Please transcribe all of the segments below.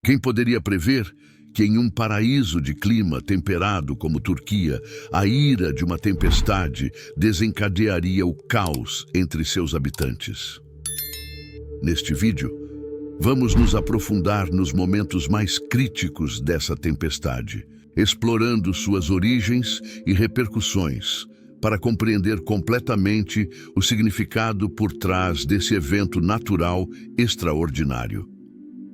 Quem poderia prever que em um paraíso de clima temperado como Turquia, a ira de uma tempestade desencadearia o caos entre seus habitantes? Neste vídeo, vamos nos aprofundar nos momentos mais críticos dessa tempestade, explorando suas origens e repercussões, para compreender completamente o significado por trás desse evento natural extraordinário.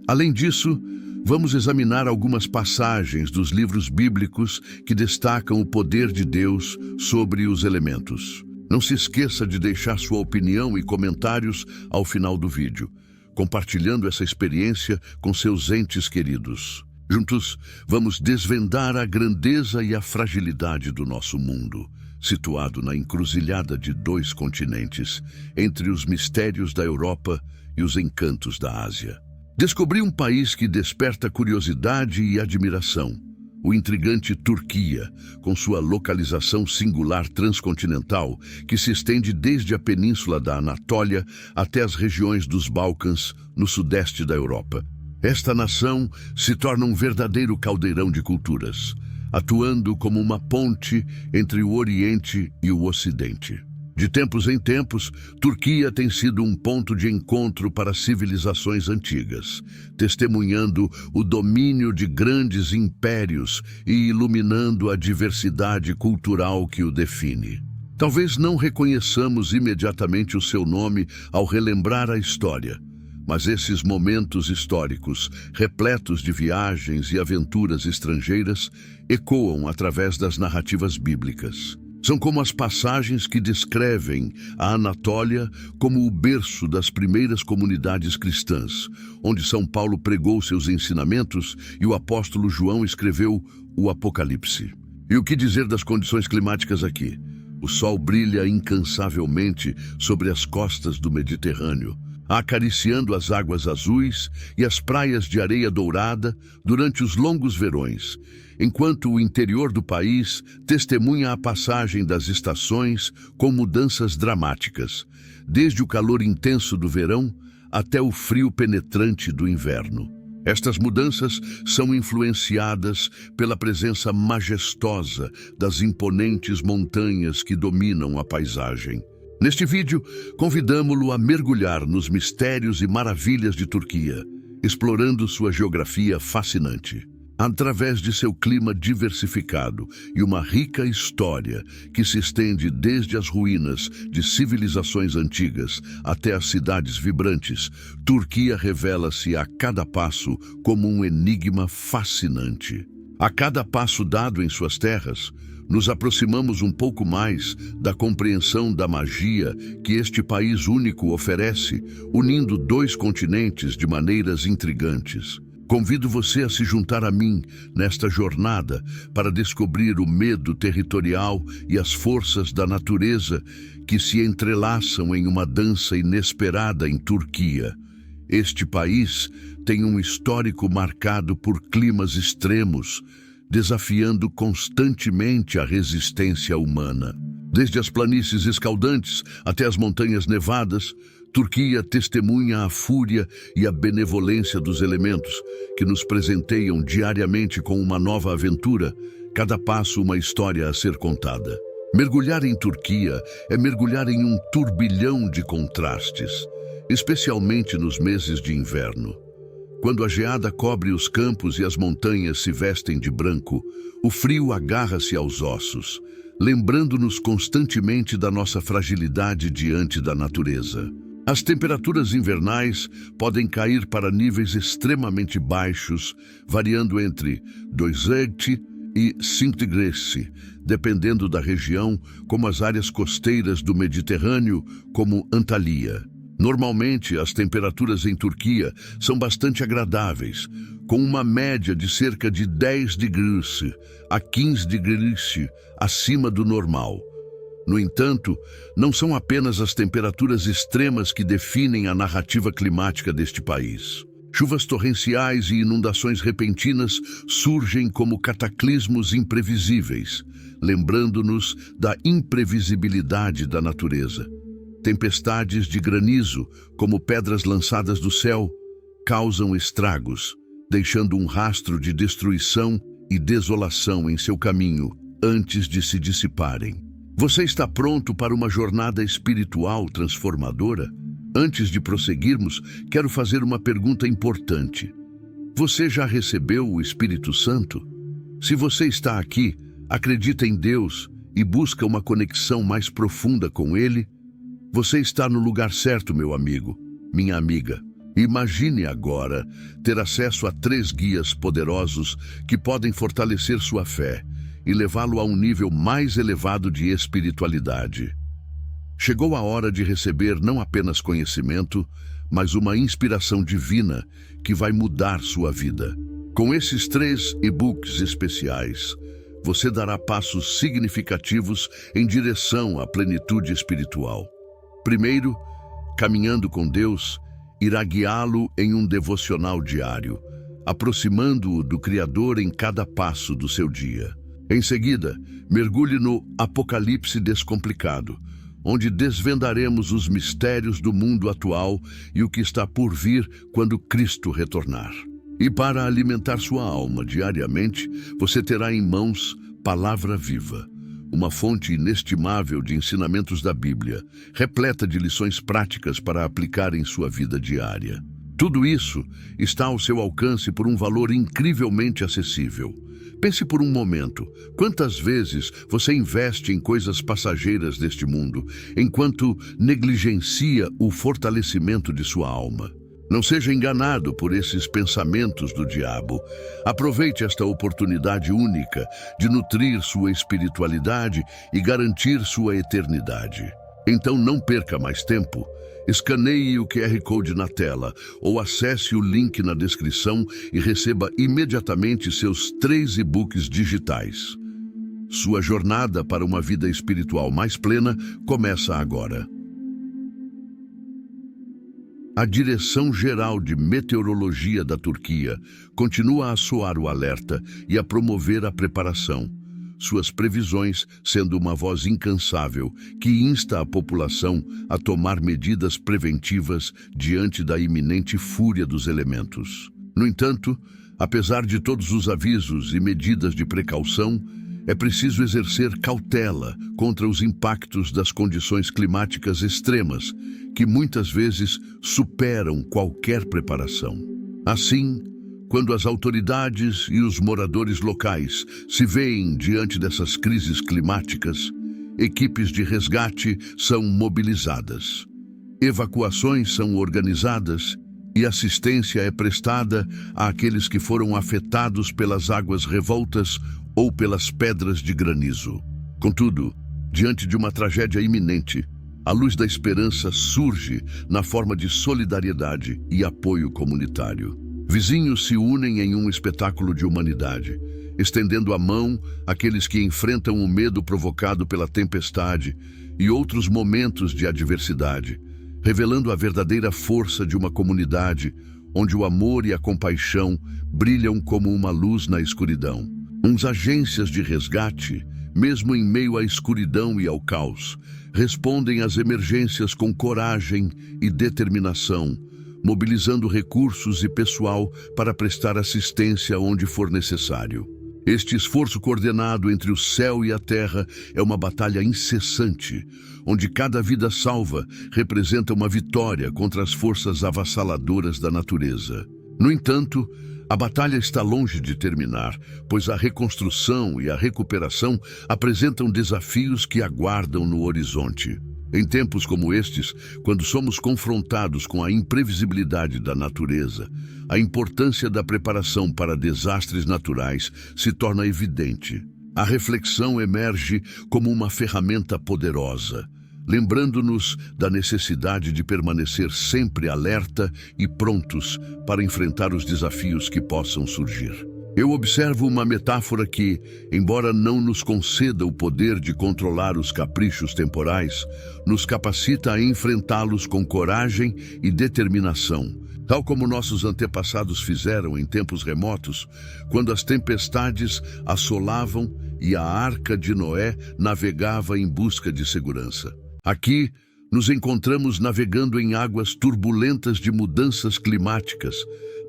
Além disso, vamos examinar algumas passagens dos livros bíblicos que destacam o poder de Deus sobre os elementos. Não se esqueça de deixar sua opinião e comentários ao final do vídeo, compartilhando essa experiência com seus entes queridos. Juntos, vamos desvendar a grandeza e a fragilidade do nosso mundo, situado na encruzilhada de 2 continentes, entre os mistérios da Europa e os encantos da Ásia. Descobri um país que desperta curiosidade e admiração, o intrigante Turquia, com sua localização singular transcontinental que se estende desde a península da Anatólia até as regiões dos Balcãs, no sudeste da Europa. Esta nação se torna um verdadeiro caldeirão de culturas, atuando como uma ponte entre o Oriente e o Ocidente. De tempos em tempos, Turquia tem sido um ponto de encontro para civilizações antigas, testemunhando o domínio de grandes impérios e iluminando a diversidade cultural que o define. Talvez não reconheçamos imediatamente o seu nome ao relembrar a história, mas esses momentos históricos, repletos de viagens e aventuras estrangeiras, ecoam através das narrativas bíblicas. São como as passagens que descrevem a Anatólia como o berço das primeiras comunidades cristãs, onde São Paulo pregou seus ensinamentos e o apóstolo João escreveu o Apocalipse. E o que dizer das condições climáticas aqui? O sol brilha incansavelmente sobre as costas do Mediterrâneo, acariciando as águas azuis e as praias de areia dourada durante os longos verões, enquanto o interior do país testemunha a passagem das estações com mudanças dramáticas, desde o calor intenso do verão até o frio penetrante do inverno. Estas mudanças são influenciadas pela presença majestosa das imponentes montanhas que dominam a paisagem. Neste vídeo, convidamo-lo a mergulhar nos mistérios e maravilhas de Turquia, explorando sua geografia fascinante. Através de seu clima diversificado e uma rica história que se estende desde as ruínas de civilizações antigas até as cidades vibrantes, Turquia revela-se a cada passo como um enigma fascinante. A cada passo dado em suas terras, nos aproximamos um pouco mais da compreensão da magia que este país único oferece, unindo 2 continentes de maneiras intrigantes. Convido você a se juntar a mim nesta jornada para descobrir o medo territorial e as forças da natureza que se entrelaçam em uma dança inesperada em Turquia. Este país tem um histórico marcado por climas extremos, desafiando constantemente a resistência humana. Desde as planícies escaldantes até as montanhas nevadas, Turquia testemunha a fúria e a benevolência dos elementos, que nos presenteiam diariamente com uma nova aventura, cada passo uma história a ser contada. Mergulhar em Turquia é mergulhar em um turbilhão de contrastes, especialmente nos meses de inverno. Quando a geada cobre os campos e as montanhas se vestem de branco, o frio agarra-se aos ossos, lembrando-nos constantemente da nossa fragilidade diante da natureza. As temperaturas invernais podem cair para níveis extremamente baixos, variando entre 2 e 5 degrees, dependendo da região, como as áreas costeiras do Mediterrâneo, como Antalya. Normalmente, as temperaturas em Turquia são bastante agradáveis, com uma média de cerca de 10 degrees a 15 degrees acima do normal. No entanto, não são apenas as temperaturas extremas que definem a narrativa climática deste país. Chuvas torrenciais e inundações repentinas surgem como cataclismos imprevisíveis, lembrando-nos da imprevisibilidade da natureza. Tempestades de granizo, como pedras lançadas do céu, causam estragos, deixando um rastro de destruição e desolação em seu caminho antes de se dissiparem. Você está pronto para uma jornada espiritual transformadora? Antes de prosseguirmos, quero fazer uma pergunta importante. Você já recebeu o Espírito Santo? Se você está aqui, acredita em Deus e busca uma conexão mais profunda com Ele, você está no lugar certo, meu amigo, minha amiga. Imagine agora ter acesso a 3 guias poderosos que podem fortalecer sua fé e levá-lo a um nível mais elevado de espiritualidade. Chegou a hora de receber não apenas conhecimento, mas uma inspiração divina que vai mudar sua vida. Com esses 3 e-books especiais, você dará passos significativos em direção à plenitude espiritual. Primeiro, Caminhando com Deus irá guiá-lo em um devocional diário, aproximando-o do Criador em cada passo do seu dia. Em seguida, mergulhe no Apocalipse Descomplicado, onde desvendaremos os mistérios do mundo atual e o que está por vir quando Cristo retornar. E para alimentar sua alma diariamente, você terá em mãos Palavra Viva, uma fonte inestimável de ensinamentos da Bíblia, repleta de lições práticas para aplicar em sua vida diária. Tudo isso está ao seu alcance por um valor incrivelmente acessível. Pense por um momento, quantas vezes você investe em coisas passageiras deste mundo, enquanto negligencia o fortalecimento de sua alma? Não seja enganado por esses pensamentos do diabo. Aproveite esta oportunidade única de nutrir sua espiritualidade e garantir sua eternidade. Então não perca mais tempo. Escaneie o QR Code na tela ou acesse o link na descrição e receba imediatamente seus 3 e-books digitais. Sua jornada para uma vida espiritual mais plena começa agora. A Direção-Geral de Meteorologia da Turquia continua a soar o alerta e a promover a preparação, suas previsões sendo uma voz incansável que insta a população a tomar medidas preventivas diante da iminente fúria dos elementos. No entanto, apesar de todos os avisos e medidas de precaução, é preciso exercer cautela contra os impactos das condições climáticas extremas, que muitas vezes superam qualquer preparação. Assim, quando as autoridades e os moradores locais se veem diante dessas crises climáticas, equipes de resgate são mobilizadas, evacuações são organizadas e assistência é prestada àqueles que foram afetados pelas águas revoltas ou pelas pedras de granizo. Contudo, diante de uma tragédia iminente, a luz da esperança surge na forma de solidariedade e apoio comunitário. Vizinhos se unem em um espetáculo de humanidade, estendendo a mão àqueles que enfrentam o medo provocado pela tempestade e outros momentos de adversidade, revelando a verdadeira força de uma comunidade onde o amor e a compaixão brilham como uma luz na escuridão. Uns agências de resgate, mesmo em meio à escuridão e ao caos, respondem às emergências com coragem e determinação, mobilizando recursos e pessoal para prestar assistência onde for necessário. Este esforço coordenado entre o céu e a terra é uma batalha incessante, onde cada vida salva representa uma vitória contra as forças avassaladoras da natureza. No entanto, a batalha está longe de terminar, pois a reconstrução e a recuperação apresentam desafios que aguardam no horizonte. Em tempos como estes, quando somos confrontados com a imprevisibilidade da natureza, a importância da preparação para desastres naturais se torna evidente. A reflexão emerge como uma ferramenta poderosa, lembrando-nos da necessidade de permanecer sempre alerta e prontos para enfrentar os desafios que possam surgir. Eu observo uma metáfora que, embora não nos conceda o poder de controlar os caprichos temporais, nos capacita a enfrentá-los com coragem e determinação, tal como nossos antepassados fizeram em tempos remotos, quando as tempestades assolavam e a Arca de Noé navegava em busca de segurança. Aqui, nos encontramos navegando em águas turbulentas de mudanças climáticas,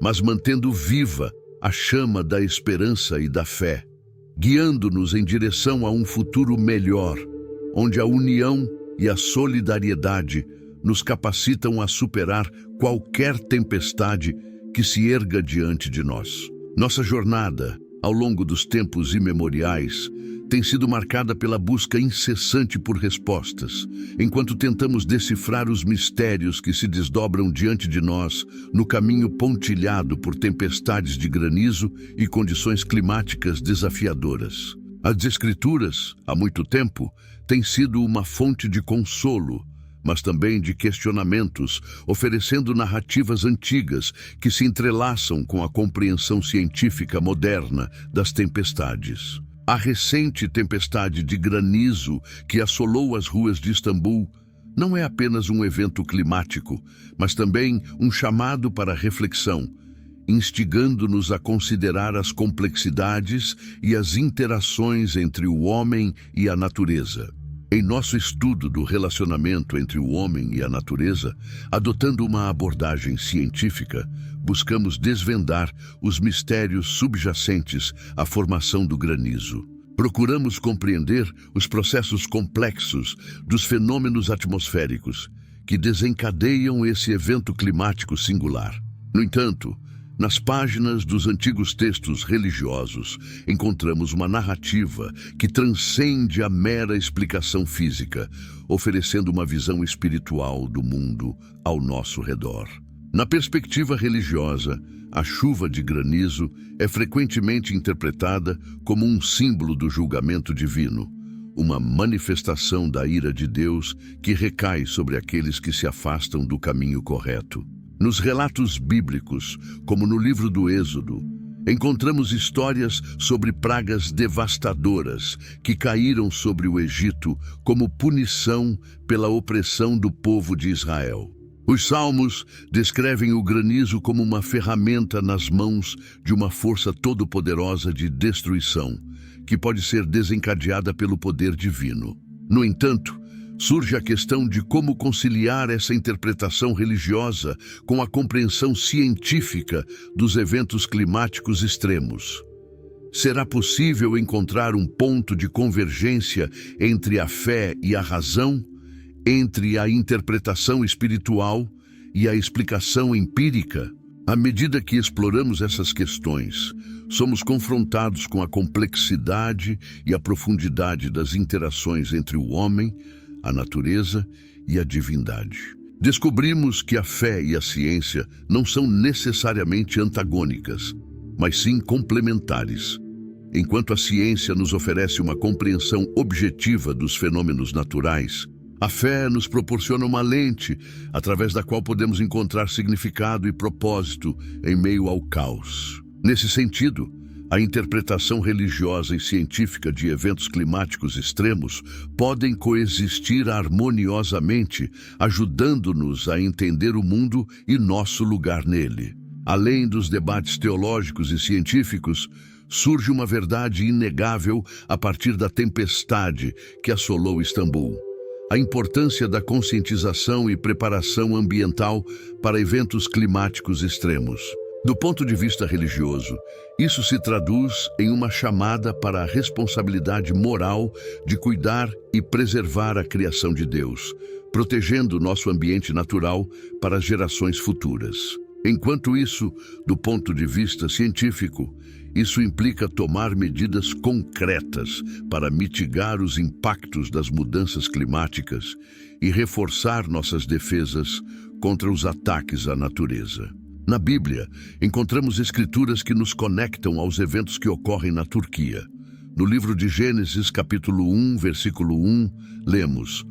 mas mantendo viva a chama da esperança e da fé, guiando-nos em direção a um futuro melhor, onde a união e a solidariedade nos capacitam a superar qualquer tempestade que se erga diante de nós. Nossa jornada, ao longo dos tempos imemoriais, tem sido marcada pela busca incessante por respostas, enquanto tentamos decifrar os mistérios que se desdobram diante de nós no caminho pontilhado por tempestades de granizo e condições climáticas desafiadoras. As Escrituras, há muito tempo, têm sido uma fonte de consolo, mas também de questionamentos, oferecendo narrativas antigas que se entrelaçam com a compreensão científica moderna das tempestades. A recente tempestade de granizo que assolou as ruas de Istambul não é apenas um evento climático, mas também um chamado para reflexão, instigando-nos a considerar as complexidades e as interações entre o homem e a natureza. Em nosso estudo do relacionamento entre o homem e a natureza, adotando uma abordagem científica, buscamos desvendar os mistérios subjacentes à formação do granizo. Procuramos compreender os processos complexos dos fenômenos atmosféricos que desencadeiam esse evento climático singular. No entanto, nas páginas dos antigos textos religiosos, encontramos uma narrativa que transcende a mera explicação física, oferecendo uma visão espiritual do mundo ao nosso redor. Na perspectiva religiosa, a chuva de granizo é frequentemente interpretada como um símbolo do julgamento divino, uma manifestação da ira de Deus que recai sobre aqueles que se afastam do caminho correto. Nos relatos bíblicos, como no livro do Êxodo, encontramos histórias sobre pragas devastadoras que caíram sobre o Egito como punição pela opressão do povo de Israel. Os Salmos descrevem o granizo como uma ferramenta nas mãos de uma força todo-poderosa de destruição, que pode ser desencadeada pelo poder divino. No entanto, surge a questão de como conciliar essa interpretação religiosa com a compreensão científica dos eventos climáticos extremos. Será possível encontrar um ponto de convergência entre a fé e a razão, entre a interpretação espiritual e a explicação empírica? À medida que exploramos essas questões, somos confrontados com a complexidade e a profundidade das interações entre o homem, a natureza e a divindade. Descobrimos que a fé e a ciência não são necessariamente antagônicas, mas sim complementares. Enquanto a ciência nos oferece uma compreensão objetiva dos fenômenos naturais, a fé nos proporciona uma lente através da qual podemos encontrar significado e propósito em meio ao caos. Nesse sentido, a interpretação religiosa e científica de eventos climáticos extremos podem coexistir harmoniosamente, ajudando-nos a entender o mundo e nosso lugar nele. Além dos debates teológicos e científicos, surge uma verdade inegável a partir da tempestade que assolou Istambul: a importância da conscientização e preparação ambiental para eventos climáticos extremos. Do ponto de vista religioso, isso se traduz em uma chamada para a responsabilidade moral de cuidar e preservar a criação de Deus, protegendo nosso ambiente natural para as gerações futuras. Enquanto isso, do ponto de vista científico, isso implica tomar medidas concretas para mitigar os impactos das mudanças climáticas e reforçar nossas defesas contra os ataques à natureza. Na Bíblia, encontramos escrituras que nos conectam aos eventos que ocorrem na Turquia. No livro de Gênesis, capítulo 1, versículo 1, lemos: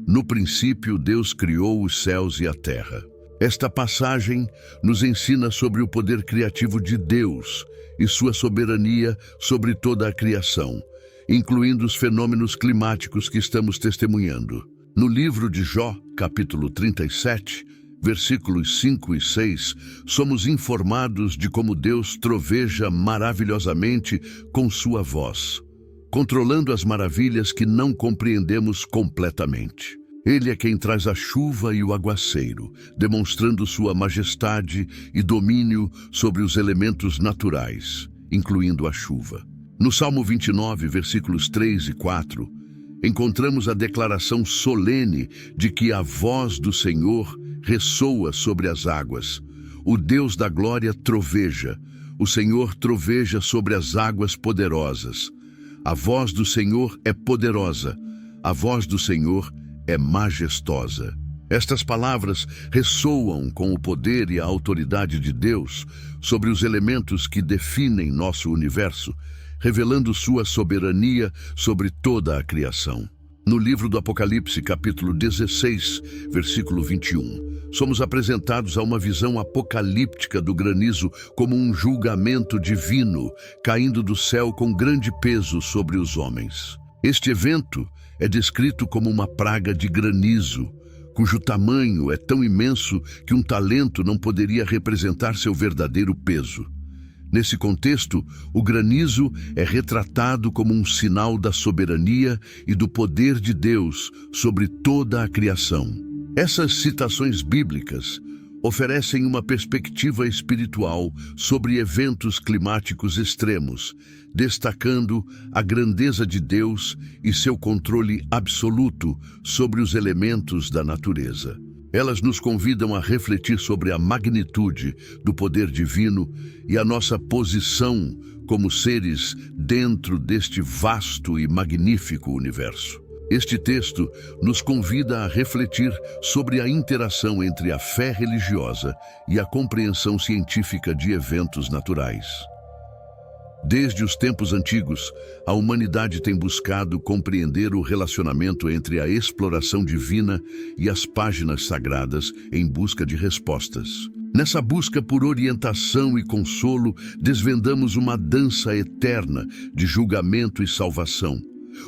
"No princípio, Deus criou os céus e a terra." Esta passagem nos ensina sobre o poder criativo de Deus e sua soberania sobre toda a criação, incluindo os fenômenos climáticos que estamos testemunhando. No livro de Jó, capítulo 37, versículos 5 e 6, somos informados de como Deus troveja maravilhosamente com sua voz, controlando as maravilhas que não compreendemos completamente. Ele é quem traz a chuva e o aguaceiro, demonstrando sua majestade e domínio sobre os elementos naturais, incluindo a chuva. No Salmo 29, versículos 3 e 4, encontramos a declaração solene de que a voz do Senhor ressoa sobre as águas. O Deus da glória troveja. O Senhor troveja sobre as águas poderosas. A voz do Senhor é poderosa. A voz do Senhor é majestosa. Estas palavras ressoam com o poder e a autoridade de Deus sobre os elementos que definem nosso universo, revelando sua soberania sobre toda a criação. No livro do Apocalipse, capítulo 16, versículo 21, somos apresentados a uma visão apocalíptica do granizo como um julgamento divino, caindo do céu com grande peso sobre os homens. Este evento é descrito como uma praga de granizo, cujo tamanho é tão imenso que um talento não poderia representar seu verdadeiro peso. Nesse contexto, o granizo é retratado como um sinal da soberania e do poder de Deus sobre toda a criação. Essas citações bíblicas oferecem uma perspectiva espiritual sobre eventos climáticos extremos, destacando a grandeza de Deus e seu controle absoluto sobre os elementos da natureza. Elas nos convidam a refletir sobre a magnitude do poder divino e a nossa posição como seres dentro deste vasto e magnífico universo. Este texto nos convida a refletir sobre a interação entre a fé religiosa e a compreensão científica de eventos naturais. Desde os tempos antigos, a humanidade tem buscado compreender o relacionamento entre a exploração divina e as páginas sagradas em busca de respostas. Nessa busca por orientação e consolo, desvendamos uma dança eterna de julgamento e salvação,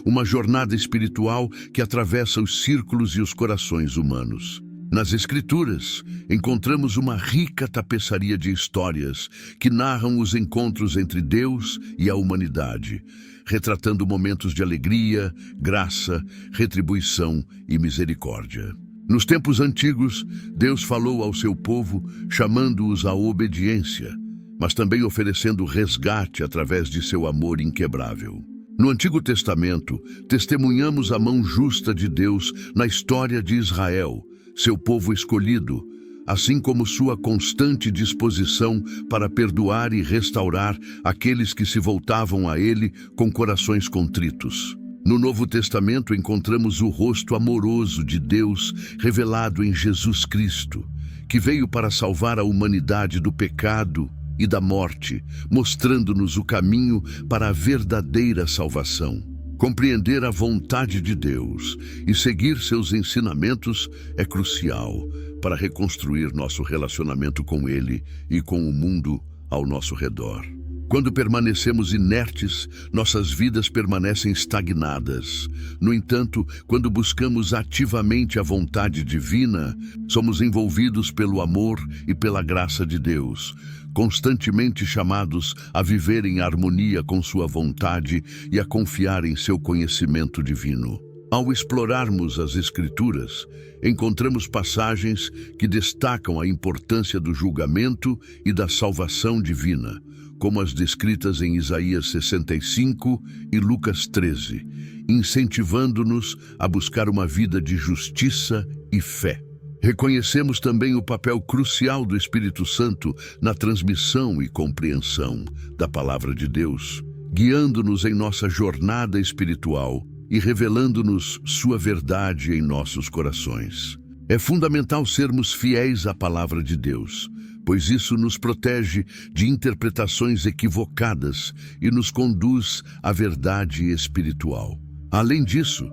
uma jornada espiritual que atravessa os círculos e os corações humanos. Nas Escrituras, encontramos uma rica tapeçaria de histórias que narram os encontros entre Deus e a humanidade, retratando momentos de alegria, graça, retribuição e misericórdia. Nos tempos antigos, Deus falou ao seu povo, chamando-os à obediência, mas também oferecendo resgate através de seu amor inquebrável. No Antigo Testamento, testemunhamos a mão justa de Deus na história de Israel, seu povo escolhido, assim como sua constante disposição para perdoar e restaurar aqueles que se voltavam a ele com corações contritos. No Novo Testamento encontramos o rosto amoroso de Deus revelado em Jesus Cristo, que veio para salvar a humanidade do pecado e da morte, mostrando-nos o caminho para a verdadeira salvação. Compreender a vontade de Deus e seguir seus ensinamentos é crucial para reconstruir nosso relacionamento com Ele e com o mundo ao nosso redor. Quando permanecemos inertes, nossas vidas permanecem estagnadas. No entanto, quando buscamos ativamente a vontade divina, somos envolvidos pelo amor e pela graça de Deus, constantemente chamados a viver em harmonia com sua vontade e a confiar em seu conhecimento divino. Ao explorarmos as Escrituras, encontramos passagens que destacam a importância do julgamento e da salvação divina, como as descritas em Isaías 65 e Lucas 13, incentivando-nos a buscar uma vida de justiça e fé. Reconhecemos também o papel crucial do Espírito Santo na transmissão e compreensão da Palavra de Deus, guiando-nos em nossa jornada espiritual e revelando-nos sua verdade em nossos corações. É fundamental sermos fiéis à Palavra de Deus, pois isso nos protege de interpretações equivocadas e nos conduz à verdade espiritual. Além disso,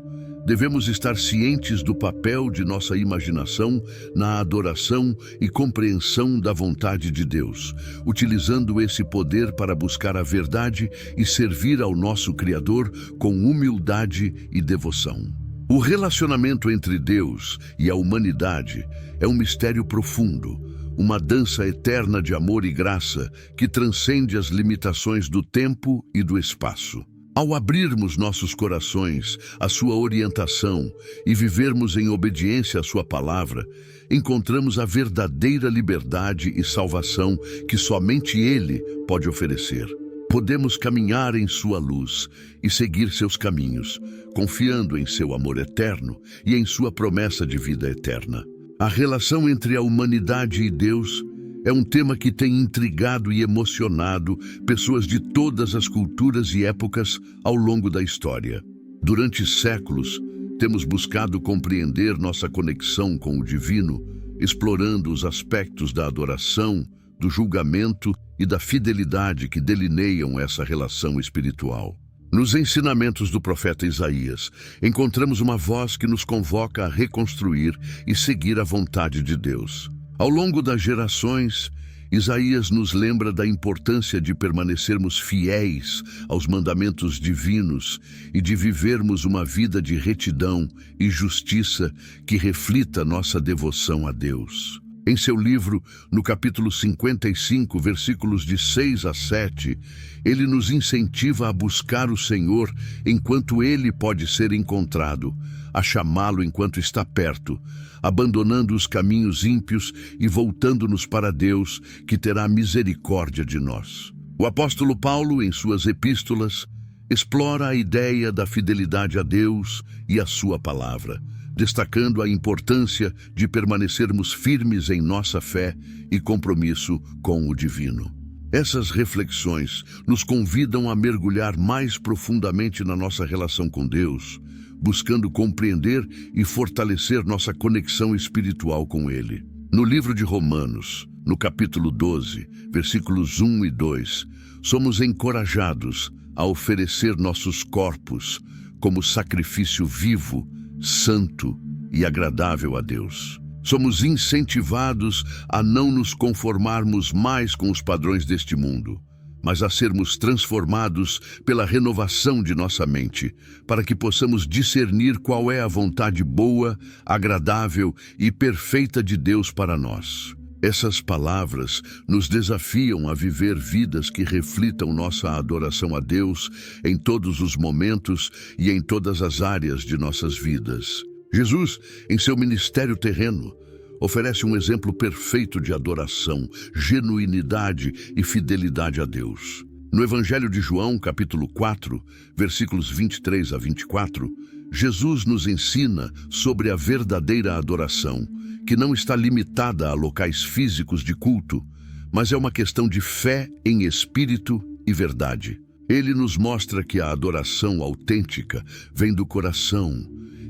devemos estar cientes do papel de nossa imaginação na adoração e compreensão da vontade de Deus, utilizando esse poder para buscar a verdade e servir ao nosso Criador com humildade e devoção. O relacionamento entre Deus e a humanidade é um mistério profundo, uma dança eterna de amor e graça que transcende as limitações do tempo e do espaço. Ao abrirmos nossos corações à sua orientação e vivermos em obediência à sua palavra, encontramos a verdadeira liberdade e salvação que somente Ele pode oferecer. Podemos caminhar em sua luz e seguir seus caminhos, confiando em seu amor eterno e em sua promessa de vida eterna. A relação entre a humanidade e Deus é um tema que tem intrigado e emocionado pessoas de todas as culturas e épocas ao longo da história. Durante séculos, temos buscado compreender nossa conexão com o divino, explorando os aspectos da adoração, do julgamento e da fidelidade que delineiam essa relação espiritual. Nos ensinamentos do profeta Isaías, encontramos uma voz que nos convoca a reconstruir e seguir a vontade de Deus. Ao longo das gerações, Isaías nos lembra da importância de permanecermos fiéis aos mandamentos divinos e de vivermos uma vida de retidão e justiça que reflita nossa devoção a Deus. Em seu livro, no capítulo 55, versículos de 6 a 7, ele nos incentiva a buscar o Senhor enquanto ele pode ser encontrado, a chamá-lo enquanto está perto, abandonando os caminhos ímpios e voltando-nos para Deus, que terá misericórdia de nós. O apóstolo Paulo, em suas epístolas, explora a ideia da fidelidade a Deus e a sua palavra, destacando a importância de permanecermos firmes em nossa fé e compromisso com o divino. Essas reflexões nos convidam a mergulhar mais profundamente na nossa relação com Deus, buscando compreender e fortalecer nossa conexão espiritual com Ele. No livro de Romanos, no capítulo 12, versículos 1 e 2, somos encorajados a oferecer nossos corpos como sacrifício vivo, santo e agradável a Deus. Somos incentivados a não nos conformarmos mais com os padrões deste mundo, mas a sermos transformados pela renovação de nossa mente, para que possamos discernir qual é a vontade boa, agradável e perfeita de Deus para nós. Essas palavras nos desafiam a viver vidas que reflitam nossa adoração a Deus em todos os momentos e em todas as áreas de nossas vidas. Jesus, em seu ministério terreno, oferece um exemplo perfeito de adoração, genuinidade e fidelidade a Deus. No Evangelho de João, capítulo 4, versículos 23 a 24, Jesus nos ensina sobre a verdadeira adoração, que não está limitada a locais físicos de culto, mas é uma questão de fé em espírito e verdade. Ele nos mostra que a adoração autêntica vem do coração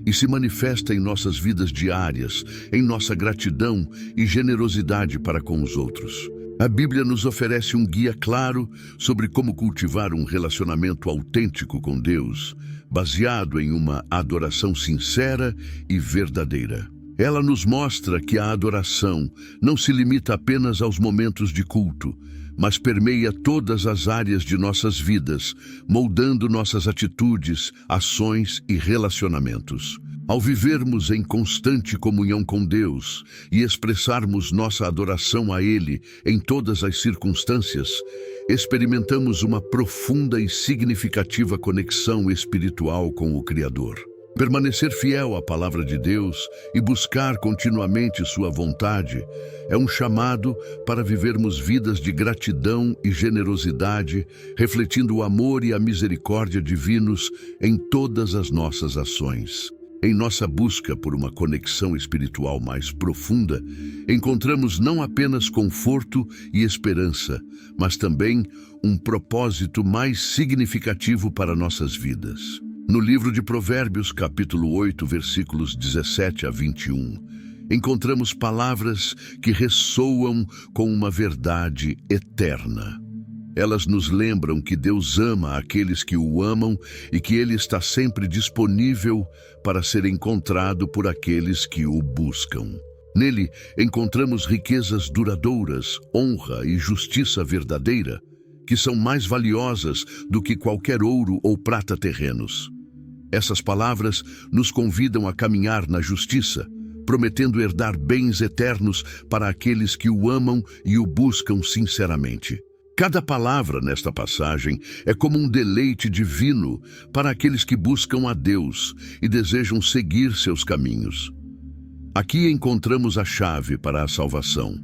e se manifesta em nossas vidas diárias, em nossa gratidão e generosidade para com os outros. A Bíblia nos oferece um guia claro sobre como cultivar um relacionamento autêntico com Deus, baseado em uma adoração sincera e verdadeira. Ela nos mostra que a adoração não se limita apenas aos momentos de culto, mas permeia todas as áreas de nossas vidas, moldando nossas atitudes, ações e relacionamentos. Ao vivermos em constante comunhão com Deus e expressarmos nossa adoração a Ele em todas as circunstâncias, experimentamos uma profunda e significativa conexão espiritual com o Criador. Permanecer fiel à palavra de Deus e buscar continuamente sua vontade é um chamado para vivermos vidas de gratidão e generosidade, refletindo o amor e a misericórdia divinos em todas as nossas ações. Em nossa busca por uma conexão espiritual mais profunda, encontramos não apenas conforto e esperança, mas também um propósito mais significativo para nossas vidas. No livro de Provérbios, capítulo 8, versículos 17 a 21, encontramos palavras que ressoam com uma verdade eterna. Elas nos lembram que Deus ama aqueles que o amam e que Ele está sempre disponível para ser encontrado por aqueles que o buscam. Nele, encontramos riquezas duradouras, honra e justiça verdadeira, que são mais valiosas do que qualquer ouro ou prata terrenos. Essas palavras nos convidam a caminhar na justiça, prometendo herdar bens eternos para aqueles que o amam e o buscam sinceramente. Cada palavra nesta passagem é como um deleite divino para aqueles que buscam a Deus e desejam seguir seus caminhos. Aqui encontramos a chave para a salvação: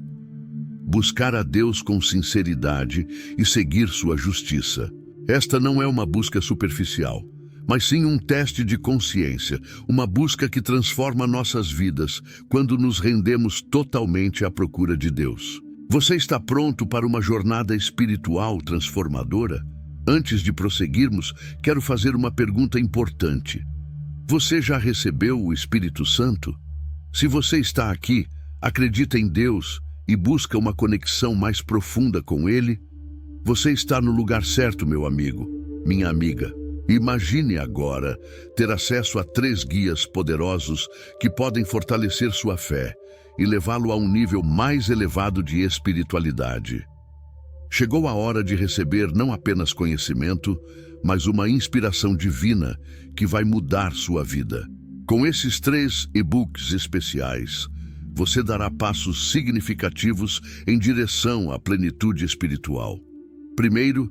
buscar a Deus com sinceridade e seguir sua justiça. Esta não é uma busca superficial, mas sim um teste de consciência, uma busca que transforma nossas vidas quando nos rendemos totalmente à procura de Deus. Você está pronto para uma jornada espiritual transformadora? Antes de prosseguirmos, quero fazer uma pergunta importante. Você já recebeu o Espírito Santo? Se você está aqui, acredita em Deus e busca uma conexão mais profunda com Ele, você está no lugar certo, meu amigo, minha amiga. Imagine agora ter acesso a 3 guias poderosos que podem fortalecer sua fé e levá-lo a um nível mais elevado de espiritualidade. Chegou a hora de receber não apenas conhecimento, mas uma inspiração divina que vai mudar sua vida. Com esses 3 e-books especiais, você dará passos significativos em direção à plenitude espiritual. Primeiro,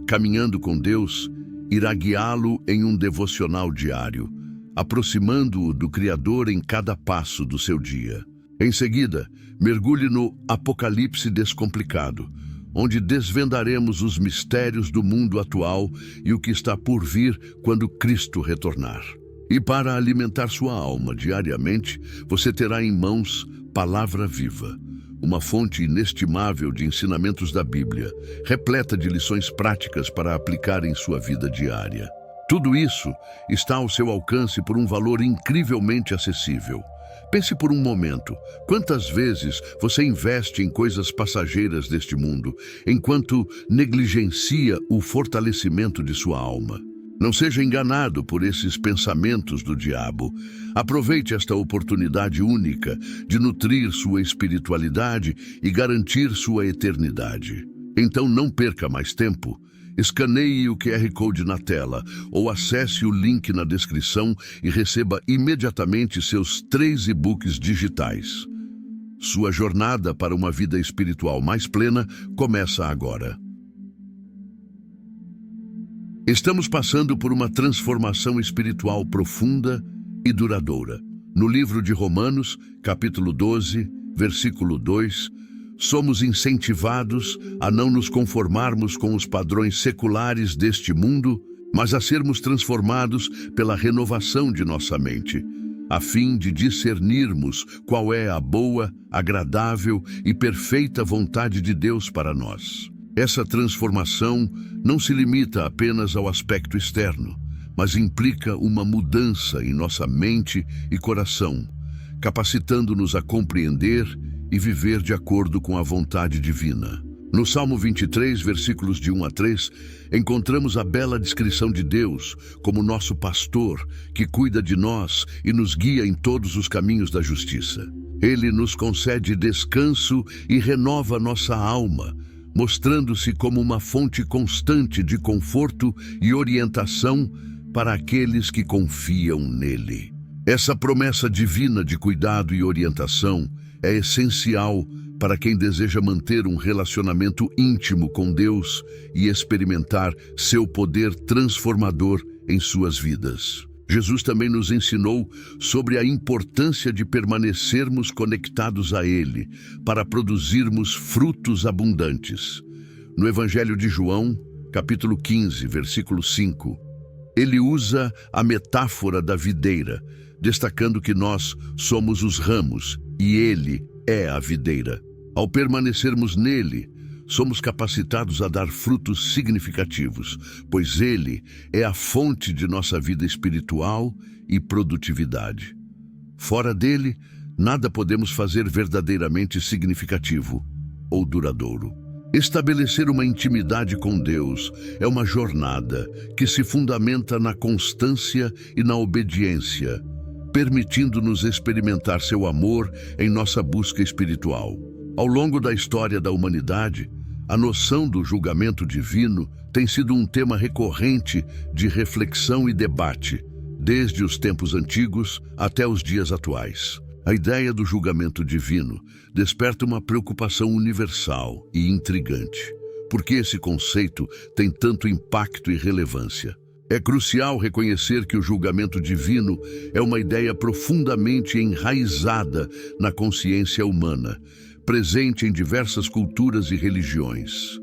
Caminhando com Deus irá guiá-lo em um devocional diário, aproximando-o do Criador em cada passo do seu dia. Em seguida, mergulhe no Apocalipse Descomplicado, onde desvendaremos os mistérios do mundo atual e o que está por vir quando Cristo retornar. E para alimentar sua alma diariamente, você terá em mãos Palavra Viva, uma fonte inestimável de ensinamentos da Bíblia, repleta de lições práticas para aplicar em sua vida diária. Tudo isso está ao seu alcance por um valor incrivelmente acessível. Pense por um momento, quantas vezes você investe em coisas passageiras deste mundo, enquanto negligencia o fortalecimento de sua alma? Não seja enganado por esses pensamentos do diabo. Aproveite esta oportunidade única de nutrir sua espiritualidade e garantir sua eternidade. Então não perca mais tempo. Escaneie o QR Code na tela ou acesse o link na descrição e receba imediatamente seus 3 e-books digitais. Sua jornada para uma vida espiritual mais plena começa agora. Estamos passando por uma transformação espiritual profunda e duradoura. No livro de Romanos, capítulo 12, versículo 2, somos incentivados a não nos conformarmos com os padrões seculares deste mundo, mas a sermos transformados pela renovação de nossa mente, a fim de discernirmos qual é a boa, agradável e perfeita vontade de Deus para nós. Essa transformação não se limita apenas ao aspecto externo, mas implica uma mudança em nossa mente e coração, capacitando-nos a compreender e viver de acordo com a vontade divina. No Salmo 23, versículos de 1 a 3, encontramos a bela descrição de Deus como nosso pastor, que cuida de nós e nos guia em todos os caminhos da justiça. Ele nos concede descanso e renova nossa alma, mostrando-se como uma fonte constante de conforto e orientação para aqueles que confiam nele. Essa promessa divina de cuidado e orientação é essencial para quem deseja manter um relacionamento íntimo com Deus e experimentar seu poder transformador em suas vidas. Jesus também nos ensinou sobre a importância de permanecermos conectados a Ele para produzirmos frutos abundantes. No Evangelho de João, capítulo 15, versículo 5, ele usa a metáfora da videira, destacando que nós somos os ramos e Ele é a videira. Ao permanecermos nele, somos capacitados a dar frutos significativos, pois Ele é a fonte de nossa vida espiritual e produtividade. Fora dele, nada podemos fazer verdadeiramente significativo ou duradouro. Estabelecer uma intimidade com Deus é uma jornada que se fundamenta na constância e na obediência, permitindo-nos experimentar seu amor em nossa busca espiritual. Ao longo da história da humanidade, a noção do julgamento divino tem sido um tema recorrente de reflexão e debate, desde os tempos antigos até os dias atuais. A ideia do julgamento divino desperta uma preocupação universal e intrigante. por que esse conceito tem tanto impacto e relevância. É crucial reconhecer que o julgamento divino é uma ideia profundamente enraizada na consciência humana, presente em diversas culturas e religiões.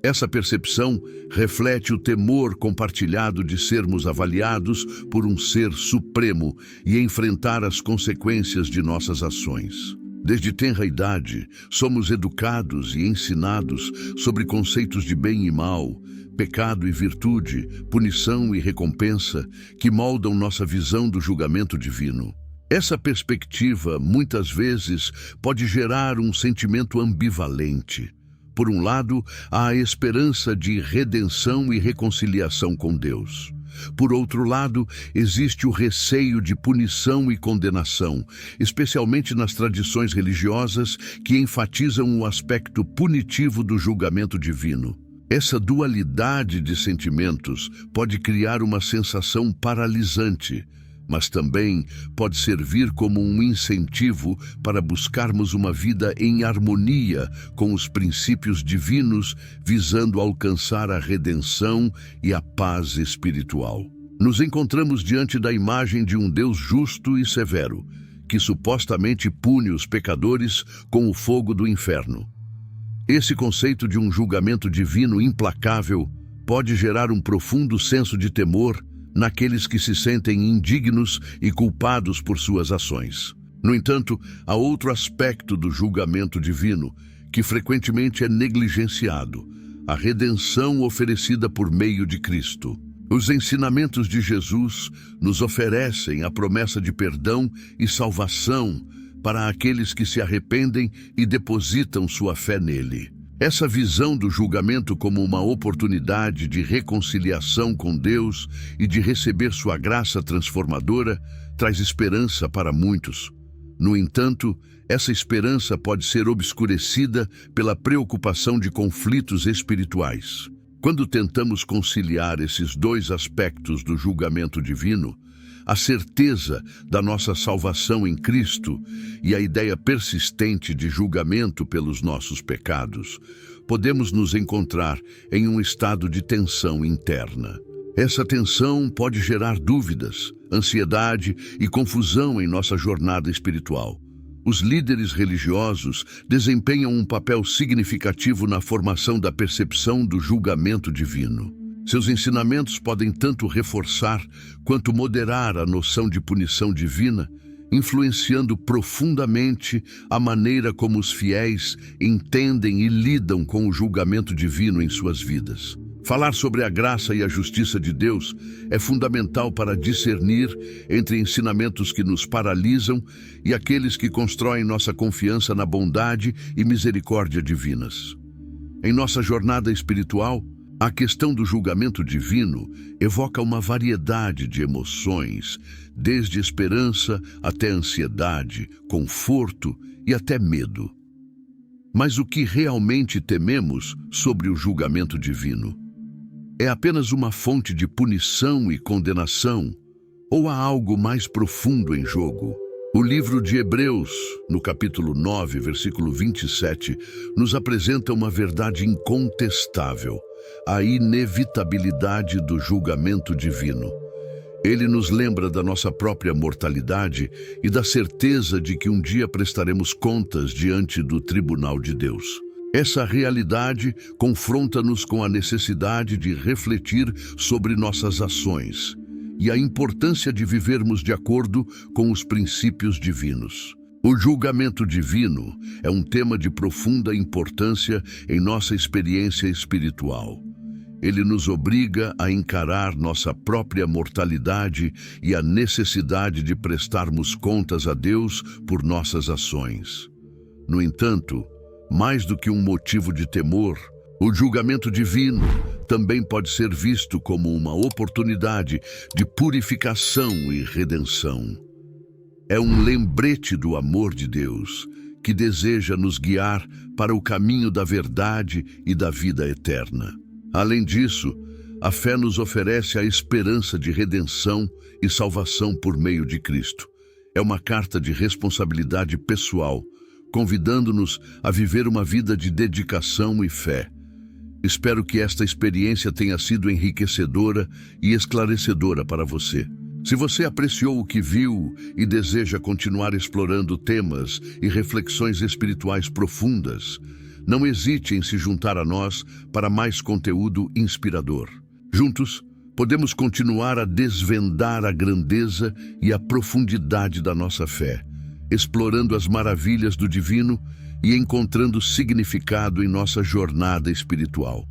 Essa percepção reflete o temor compartilhado de sermos avaliados por um ser supremo e enfrentar as consequências de nossas ações. Desde tenra idade, somos educados e ensinados sobre conceitos de bem e mal, pecado e virtude, punição e recompensa, que moldam nossa visão do julgamento divino. Essa perspectiva, muitas vezes, pode gerar um sentimento ambivalente. Por um lado, há a esperança de redenção e reconciliação com Deus. Por outro lado, existe o receio de punição e condenação, especialmente nas tradições religiosas que enfatizam o aspecto punitivo do julgamento divino. Essa dualidade de sentimentos pode criar uma sensação paralisante, mas também pode servir como um incentivo para buscarmos uma vida em harmonia com os princípios divinos, visando alcançar a redenção e a paz espiritual. Nos encontramos diante da imagem de um Deus justo e severo, que supostamente pune os pecadores com o fogo do inferno. Esse conceito de um julgamento divino implacável pode gerar um profundo senso de temor naqueles que se sentem indignos e culpados por suas ações. No entanto, há outro aspecto do julgamento divino que frequentemente é negligenciado: a redenção oferecida por meio de Cristo. Os ensinamentos de Jesus nos oferecem a promessa de perdão e salvação para aqueles que se arrependem e depositam sua fé nele. Essa visão do julgamento como uma oportunidade de reconciliação com Deus e de receber sua graça transformadora traz esperança para muitos. No entanto, essa esperança pode ser obscurecida pela preocupação de conflitos espirituais. Quando tentamos conciliar esses dois aspectos do julgamento divino, a certeza da nossa salvação em Cristo e a ideia persistente de julgamento pelos nossos pecados, podemos nos encontrar em um estado de tensão interna. Essa tensão pode gerar dúvidas, ansiedade e confusão em nossa jornada espiritual. Os líderes religiosos desempenham um papel significativo na formação da percepção do julgamento divino. Seus ensinamentos podem tanto reforçar quanto moderar a noção de punição divina, influenciando profundamente a maneira como os fiéis entendem e lidam com o julgamento divino em suas vidas. Falar sobre a graça e a justiça de Deus é fundamental para discernir entre ensinamentos que nos paralisam e aqueles que constroem nossa confiança na bondade e misericórdia divinas. Em nossa jornada espiritual, a questão do julgamento divino evoca uma variedade de emoções, desde esperança até ansiedade, conforto e até medo. Mas o que realmente tememos sobre o julgamento divino? É apenas uma fonte de punição e condenação, ou há algo mais profundo em jogo? O livro de Hebreus, no capítulo 9, versículo 27, nos apresenta uma verdade incontestável: a inevitabilidade do julgamento divino. Ele nos lembra da nossa própria mortalidade e da certeza de que um dia prestaremos contas diante do tribunal de Deus. Essa realidade confronta-nos com a necessidade de refletir sobre nossas ações e a importância de vivermos de acordo com os princípios divinos. O julgamento divino é um tema de profunda importância em nossa experiência espiritual. Ele nos obriga a encarar nossa própria mortalidade e a necessidade de prestarmos contas a Deus por nossas ações. No entanto, mais do que um motivo de temor, o julgamento divino também pode ser visto como uma oportunidade de purificação e redenção. É um lembrete do amor de Deus, que deseja nos guiar para o caminho da verdade e da vida eterna. Além disso, a fé nos oferece a esperança de redenção e salvação por meio de Cristo. É uma carta de responsabilidade pessoal, convidando-nos a viver uma vida de dedicação e fé. Espero que esta experiência tenha sido enriquecedora e esclarecedora para você. Se você apreciou o que viu e deseja continuar explorando temas e reflexões espirituais profundas, não hesite em se juntar a nós para mais conteúdo inspirador. Juntos, podemos continuar a desvendar a grandeza e a profundidade da nossa fé, explorando as maravilhas do divino e encontrando significado em nossa jornada espiritual.